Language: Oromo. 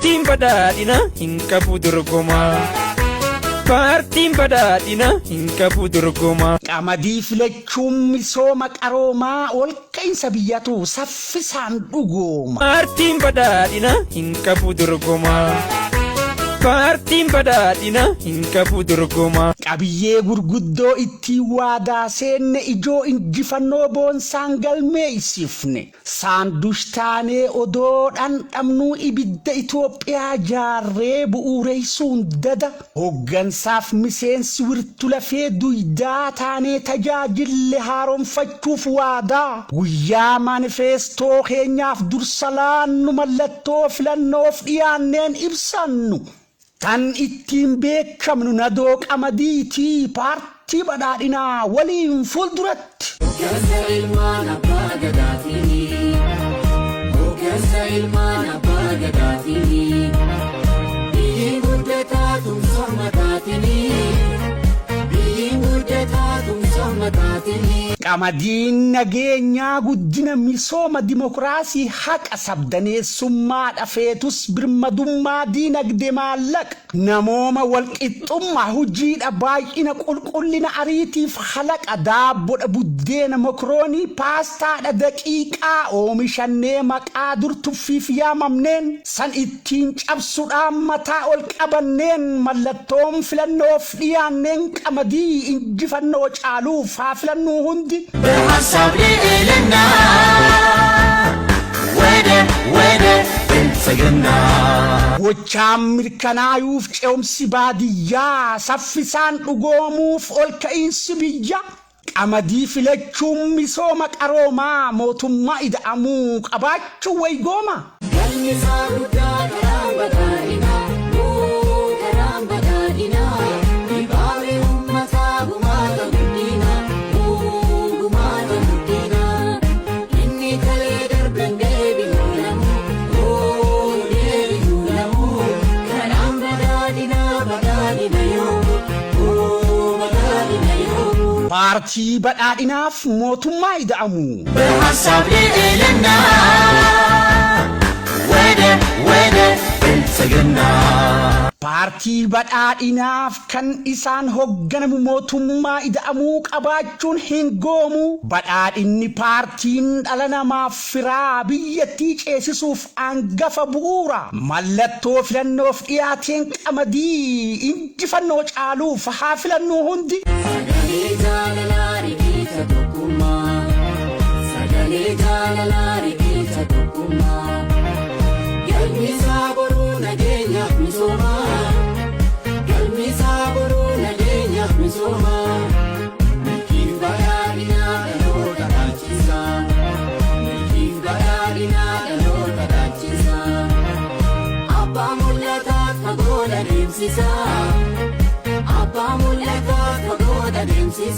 Paartiin badhaadhina hin qabu dorgomaa. Paartiin badhaadhina hin qabu dorgomaa. Qamadii filachuun misooma qaroomaa ol ka'iinsa biyyatu saffisaan dhugooma. Paartiin badhaadhina hin qabu dorgomaa. Paartiin badhaadhina hin qabu dorgomaa. Qabiyyee gurguddoo itti waadaa seenne ijoo injifannoo boonsaan galmeessifne. Saandushtaanee odoo dhandhamnuu ibidda Itoophiyaa jaarree bu'uureessuun dada. Hoggansaaf miseensi wirtu lafee duydaa taanee tajaajille haaromfachuuf waadaa. Guyyaa manifeestoo keenyaaf dursa laannu mallattoo filannoof dhiyaanneen ibsannu. Tan ittiin beekamnu nadoo qamadiitii paartii badhaadhinaa waliin fuulduratti. Hoggansa ilmaan abbaa gadaatiin, hoggansa ilmaan abbaa gadaatiin, biyyi guddataa tumsa mataatiin, biyyi guddataa tumsa mataatiin. Qamadiin nageenyaa guddina misooma dimokiraasii haqa sabdaneessummaa dhafeetus birmadummaa diinagdee maallaqa. Namooma walqixxummaa hojiidha baay'ina qulqullina ariitiif halaqa daabboodha buddeena mokroonii paastaadha daqiiqaa oomishannee maqaa durtuffiif yaamamneen san ittiin cabsuudhaan mataa ol qabanneen mallattoon filannoof dhiyaanneen qamadii injifannoo caaluuf haa filannuu hundi. بحسب لنا وده انسجنا وچامر كنايوف چومسي باديا سفسان dhugomuuf ol ka'iinsi biyya qamadii filachuun misooma qaroomaa mootummaa ida'amuu qabaachuu waygooma. galmisaa guddaa karaan badhaadhinaa karaan badhaadhinaa dhibaawee uummataa gumaata guddinaa. Paartii badhaadhinaaf mootummaa ida'amu. بحسب لنا وده انسجنا. Paartii badhaadhinaaf kan isaan hogganamu mootummaa ida'amuu qabaachuun hin goomu. Badhaadhinni paartiin dhala namaaf firaa biyyattii ceesisuuf angafa bu'uura. Mallattoo filannoof dhiyaateen qamadii injifannoo caaluuf haa filannuu hundi. Sagalee jaalalaa riqicha tokkummaa, sagalee jaalalaa riqicha tokkummaa. Galmisaa boruu nageenyaaf misoomaa, galmisaa boruu nageenyaaf misoomaa. Milkiif badhaadhinaa dhaloota dhaalchisaa, milkiif badhaadhinaa dhaloota dhaalchisaa. Abbaa mul'ataa fagoo adeemsisaa, abbaa mul'ataa fagoo adeemsisaa.